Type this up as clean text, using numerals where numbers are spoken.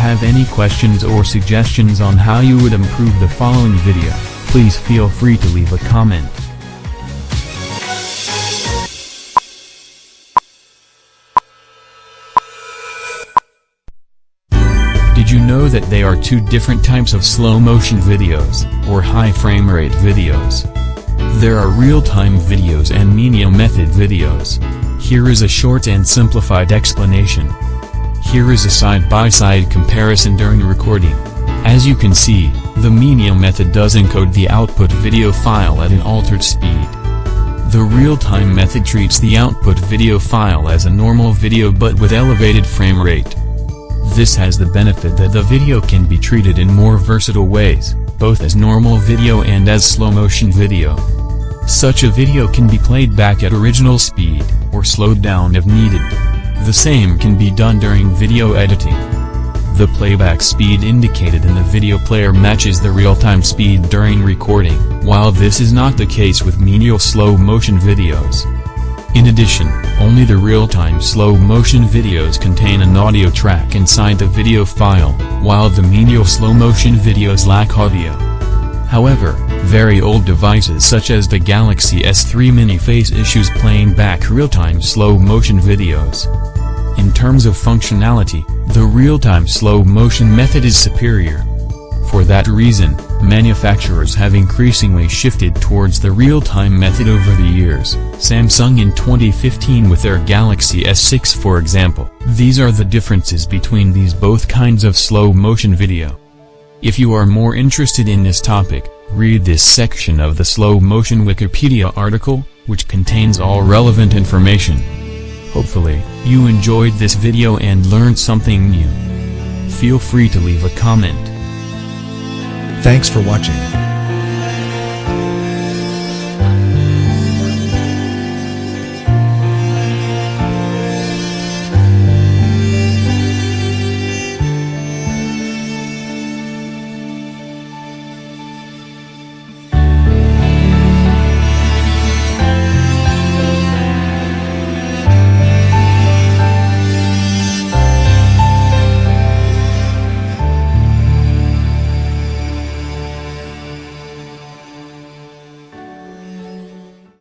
have any questions or suggestions on how you would improve the following video, please feel free to leave a comment. Did you know that there are two different types of slow motion videos, or high frame rate videos? There are real-time videos and menial-method videos. Here is a short and simplified explanation. Here is a side-by-side comparison during recording. As you can see, the menial method does encode the output video file at an altered speed. The real-time method treats the output video file as a normal video but with elevated frame rate. This has the benefit that the video can be treated in more versatile ways, both as normal video and as slow-motion video. Such a video can be played back at original speed, or slowed down if needed. The same can be done during video editing. The playback speed indicated in the video player matches the real-time speed during recording, while this is not the case with menial slow-motion videos. In addition, only the real-time slow-motion videos contain an audio track inside the video file, while the menial slow-motion videos lack audio. However, very old devices such as the Galaxy S3 Mini face issues playing back real-time slow-motion videos. In terms of functionality, the real-time slow-motion method is superior. For that reason, manufacturers have increasingly shifted towards the real-time method over the years. Samsung in 2015 with their Galaxy S6 for example. These are the differences between these both kinds of slow-motion video. If you are more interested in this topic, read this section of the slow-motion Wikipedia article, which contains all relevant information. Hopefully, you enjoyed this video and learned something new. Feel free to leave a comment. Thanks for watching.